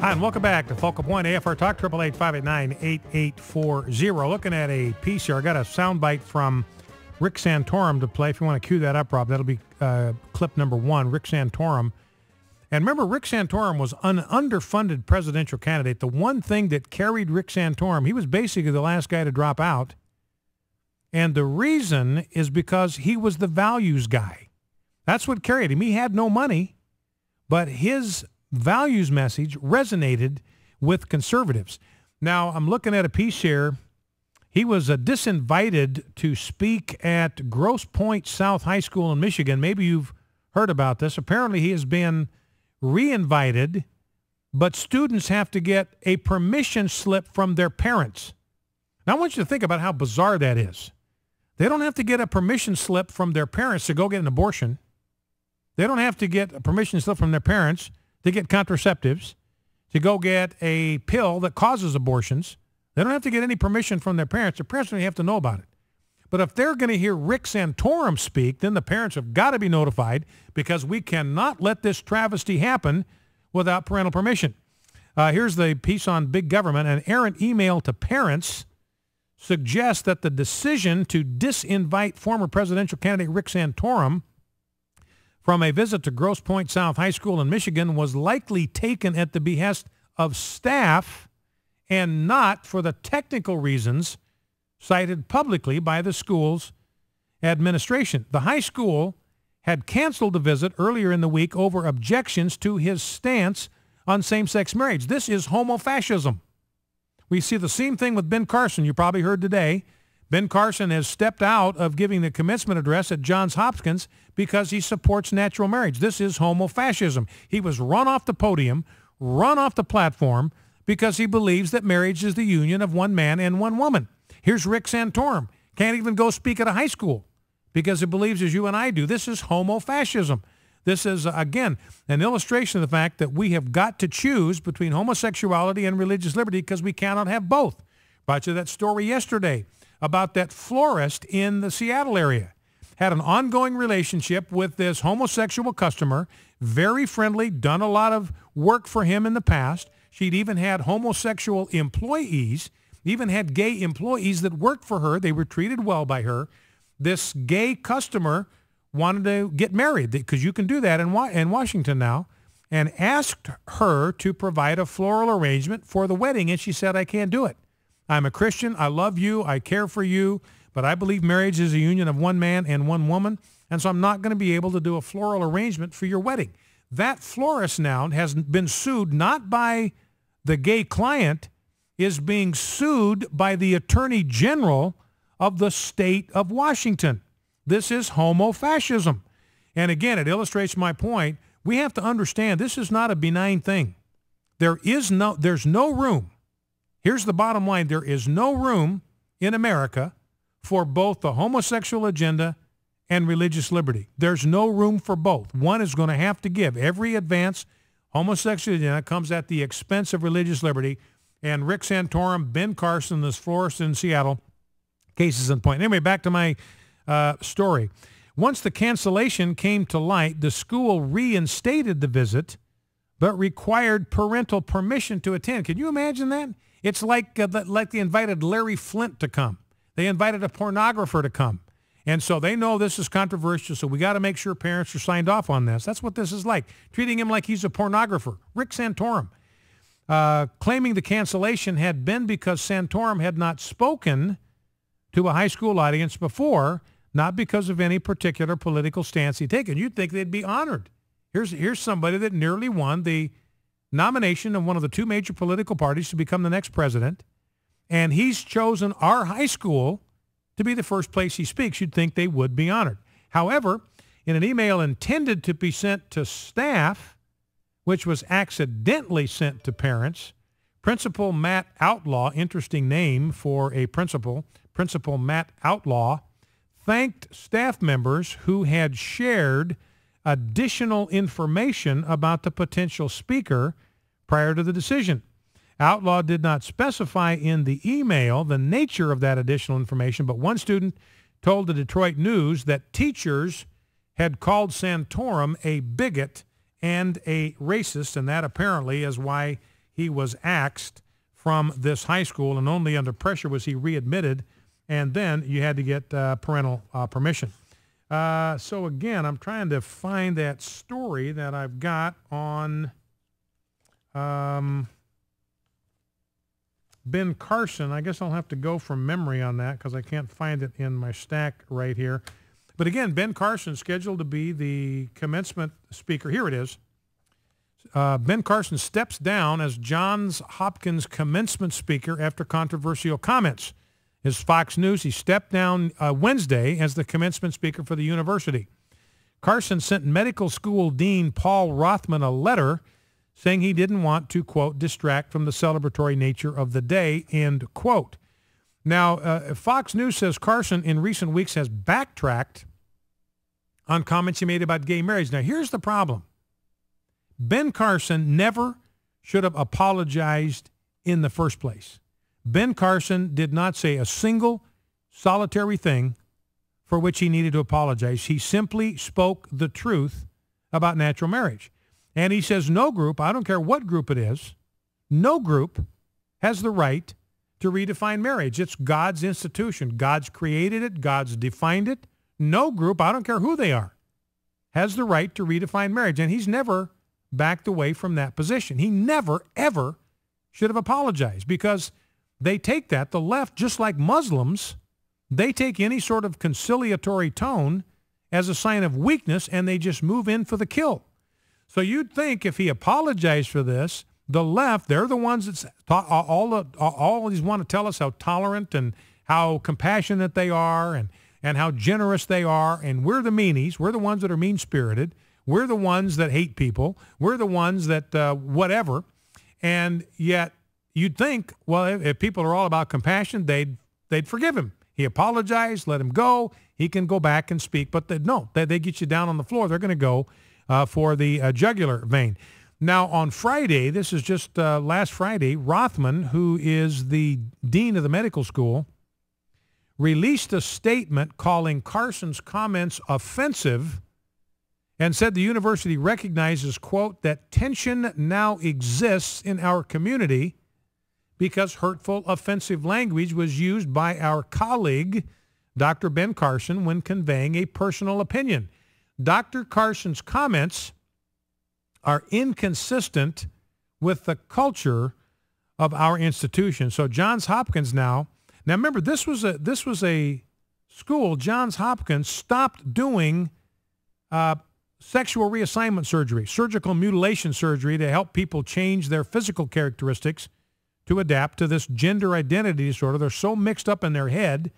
Hi, and welcome back to Focal Point AFR Talk, 888-589-8840. Looking at a piece here. I got a soundbite from Rick Santorum to play. If you want to cue that up, Rob, that'll be clip number one, Rick Santorum. And remember, Rick Santorum was an underfunded presidential candidate. The one thing that carried Rick Santorum, he was basically the last guy to drop out. And the reason is because he was the values guy. That's what carried him. He had no money, but his values message resonated with conservatives. Now, I'm looking at a piece here. He was disinvited to speak at Grosse Pointe South High School in Michigan. Maybe you've heard about this. Apparently, he has been re-invited, but students have to get a permission slip from their parents. Now, I want you to think about how bizarre that is. They don't have to get a permission slip from their parents to go get an abortion. They don't have to get a permission slip from their parents to get contraceptives, to go get a pill that causes abortions. They don't have to get any permission from their parents. Their parents don't have to know about it. But if they're going to hear Rick Santorum speak, then the parents have got to be notified, because we cannot let this travesty happen without parental permission. Here's the piece on big government. An errant email to parents suggests that the decision to disinvite former presidential candidate Rick Santorum from a visit to Grosse Pointe South High School in Michigan was likely taken at the behest of staff and not for the technical reasons cited publicly by the school's administration. The high school had canceled the visit earlier in the week over objections to his stance on same-sex marriage. This is homofascism. We see the same thing with Ben Carson. You probably heard today. Ben Carson has stepped out of giving the commencement address at Johns Hopkins because he supports natural marriage. This is homofascism. He was run off the podium, run off the platform, because he believes that marriage is the union of one man and one woman. Here's Rick Santorum. Can't even go speak at a high school because he believes as you and I do. This is homofascism. This is, again, an illustration of the fact that we have got to choose between homosexuality and religious liberty because we cannot have both. Brought you that story yesterday about that florist in the Seattle area. Had an ongoing relationship with this homosexual customer, very friendly, done a lot of work for him in the past. She'd even had homosexual employees, even had gay employees that worked for her. They were treated well by her. This gay customer wanted to get married, because you can do that in Washington now, and asked her to provide a floral arrangement for the wedding, and she said, I can't do it. I'm a Christian. I love you. I care for you. But I believe marriage is a union of one man and one woman. And so I'm not going to be able to do a floral arrangement for your wedding. That florist now has been sued not by the gay client, is being sued by the Attorney General of the state of Washington. This is homofascism. And again, it illustrates my point. We have to understand this is not a benign thing. There's no room. Here's the bottom line. There is no room in America for both the homosexual agenda and religious liberty. There's no room for both. One is going to have to give. Every advance homosexual agenda comes at the expense of religious liberty. And Rick Santorum, Ben Carson, this florist in Seattle, cases in point. Anyway, back to my story. Once the cancellation came to light, the school reinstated the visit, but required parental permission to attend. Can you imagine that? It's like they invited Larry Flint to come. They invited a pornographer to come. And so they know this is controversial, so we got to make sure parents are signed off on this. That's what this is like, treating him like he's a pornographer. Rick Santorum, claiming the cancellation had been because Santorum had not spoken to a high school audience before, not because of any particular political stance he'd taken. You'd think they'd be honored. Here's somebody that nearly won the nomination of one of the two major political parties to become the next president, and he's chosen our high school to be the first place he speaks. You'd think they would be honored. However, in an email intended to be sent to staff, which was accidentally sent to parents, Principal Matt Outlaw, interesting name for a principal, Principal Matt Outlaw, thanked staff members who had shared additional information about the potential speaker prior to the decision. Outlaw did not specify in the email the nature of that additional information, but one student told the Detroit News that teachers had called Santorum a bigot and a racist, and that apparently is why he was axed from this high school, and only under pressure was he readmitted, and then you had to get parental permission. So again, I'm trying to find that story that I've got on Ben Carson. I guess I'll have to go from memory on that because I can't find it in my stack right here. But again, Ben Carson scheduled to be the commencement speaker. Here it is. Ben Carson steps down as Johns Hopkins commencement speaker after controversial comments. His Fox News, he stepped down Wednesday as the commencement speaker for the university. Carson sent medical school dean Paul Rothman a letter saying he didn't want to, quote, distract from the celebratory nature of the day, end quote. Now, Fox News says Carson in recent weeks has backtracked on comments he made about gay marriage. Now, here's the problem. Ben Carson never should have apologized in the first place. Ben Carson did not say a single solitary thing for which he needed to apologize. He simply spoke the truth about natural marriage. And he says no group, I don't care what group it is, no group has the right to redefine marriage. It's God's institution. God's created it. God's defined it. No group, I don't care who they are, has the right to redefine marriage. And he's never backed away from that position. He never, ever should have apologized because they take that, the left, just like Muslims, they take any sort of conciliatory tone as a sign of weakness and they just move in for the kill. So you'd think if he apologized for this, the left, they're the ones that always want to tell us how tolerant and how compassionate they are and how generous they are. And we're the meanies. We're the ones that are mean-spirited. We're the ones that hate people. We're the ones that whatever. And yet you'd think, well, if people are all about compassion, they'd forgive him. He apologized, let him go. He can go back and speak. But they get you down on the floor. They're going to go for the jugular vein. Now, on Friday, this is just last Friday, Rothman, who is the dean of the medical school, released a statement calling Carson's comments offensive and said the university recognizes, quote, that tension now exists in our community because hurtful, offensive language was used by our colleague, Dr. Ben Carson, when conveying a personal opinion. Dr. Carson's comments are inconsistent with the culture of our institution. So Johns Hopkins now remember, this was a school. Johns Hopkins stopped doing sexual reassignment surgery, surgical mutilation surgery to help people change their physical characteristics to adapt to this gender identity disorder. They're so mixed up in their head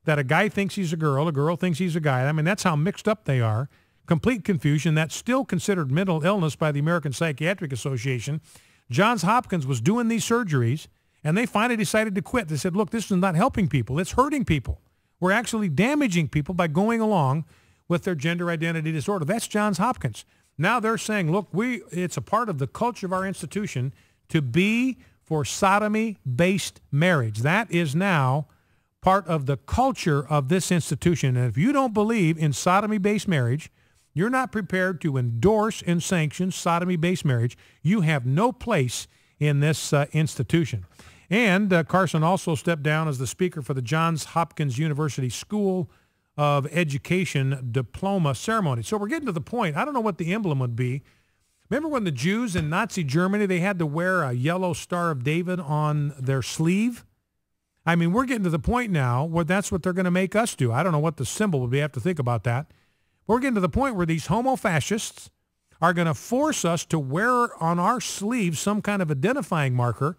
that a guy thinks he's a girl thinks he's a guy. I mean, that's how mixed up they are. Complete confusion. That's still considered mental illness by the American Psychiatric Association. Johns Hopkins was doing these surgeries, and they finally decided to quit. They said, look, this is not helping people. It's hurting people. We're actually damaging people by going along with their gender identity disorder. That's Johns Hopkins. Now they're saying, look, it's a part of the culture of our institution to be for sodomy-based marriage. That is now part of the culture of this institution. And if you don't believe in sodomy-based marriage, you're not prepared to endorse and sanction sodomy-based marriage, you have no place in this institution. And Carson also stepped down as the speaker for the Johns Hopkins University School of Education diploma ceremony. So we're getting to the point. I don't know what the emblem would be. Remember when the Jews in Nazi Germany, they had to wear a yellow Star of David on their sleeve? I mean, we're getting to the point now where that's what they're going to make us do. I don't know what the symbol would be. I have to think about that. We're getting to the point where these homofascists are going to force us to wear on our sleeves some kind of identifying marker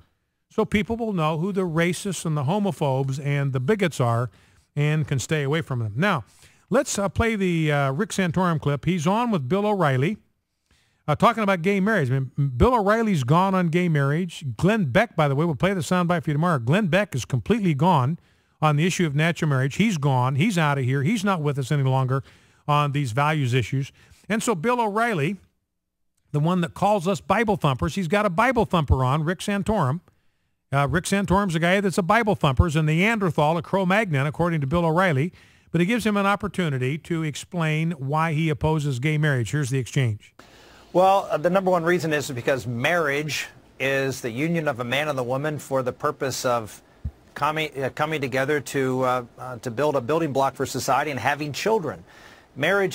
so people will know who the racists and the homophobes and the bigots are and can stay away from them. Now, let's play the Rick Santorum clip. He's on with Bill O'Reilly talking about gay marriage. I mean, Bill O'Reilly's gone on gay marriage. Glenn Beck, by the way, we'll play the soundbite for you tomorrow. Glenn Beck is completely gone on the issue of natural marriage. He's gone. He's out of here. He's not with us any longer on these values issues. And so Bill O'Reilly, the one that calls us Bible thumpers, he's got a Bible thumper on, Rick Santorum. Rick Santorum's a guy that's a Bible thumper, is a Neanderthal, a Cro-Magnon, according to Bill O'Reilly. But it gives him an opportunity to explain why he opposes gay marriage. Here's the exchange. Well, the number one reason is because marriage is the union of a man and the woman for the purpose of coming together to build a building block for society and having children. Marriage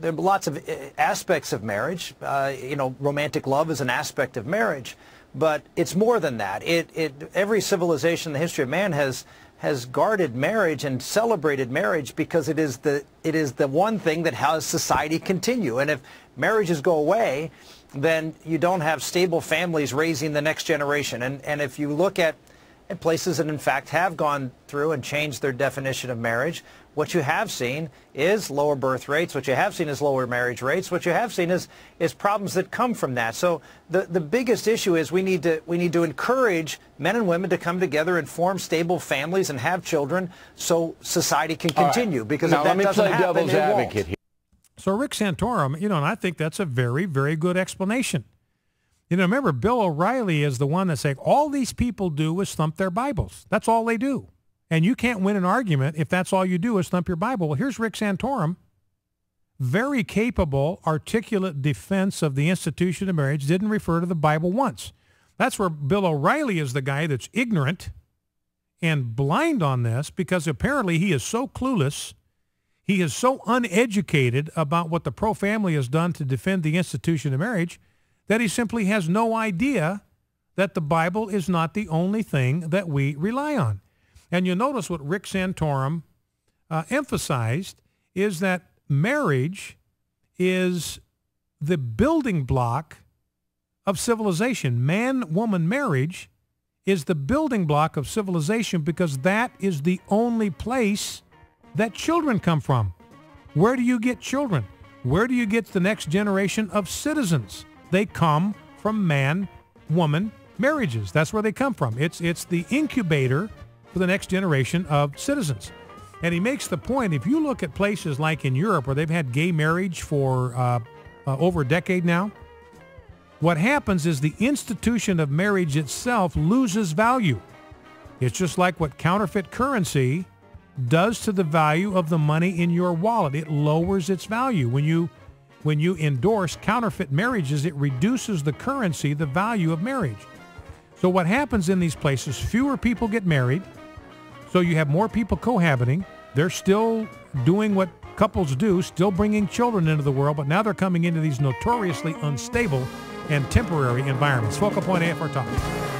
there are lots of aspects of marriage. Romantic love is an aspect of marriage, but it's more than that. Every civilization in the history of man has guarded marriage and celebrated marriage because it is the one thing that has society continue. And if marriages go away, then you don't have stable families raising the next generation. And if you look at places that in fact have gone through and changed their definition of marriage, what you have seen is lower birth rates. What you have seen is lower marriage rates. What you have seen is problems that come from that. So the biggest issue is we need to encourage men and women to come together and form stable families and have children so society can continue. Right. Because now, if that doesn't happen, devil's advocate here. So Rick Santorum, and I think that's a very, very good explanation. Remember, Bill O'Reilly is the one that's saying all these people do is thump their Bibles. That's all they do. And you can't win an argument if that's all you do is thump your Bible. Well, here's Rick Santorum, very capable, articulate defense of the institution of marriage, didn't refer to the Bible once. That's where Bill O'Reilly is the guy that's ignorant and blind on this, because apparently he is so clueless, he is so uneducated about what the pro-family has done to defend the institution of marriage that he simply has no idea that the Bible is not the only thing that we rely on. And you notice what Rick Santorum emphasized is that marriage is the building block of civilization. Man-woman marriage is the building block of civilization because that is the only place that children come from. Where do you get children? Where do you get the next generation of citizens? They come from man-woman marriages. That's where they come from. It's the incubator for the next generation of citizens. And he makes the point, if you look at places like in Europe where they've had gay marriage for over a decade now, what happens is the institution of marriage itself loses value. It's just like what counterfeit currency does to the value of the money in your wallet. It lowers its value. When you endorse counterfeit marriages, it reduces the currency, the value of marriage. So what happens in these places, fewer people get married, so you have more people cohabiting. They're still doing what couples do, still bringing children into the world, but now they're coming into these notoriously unstable and temporary environments. Focal Point AFR Talk.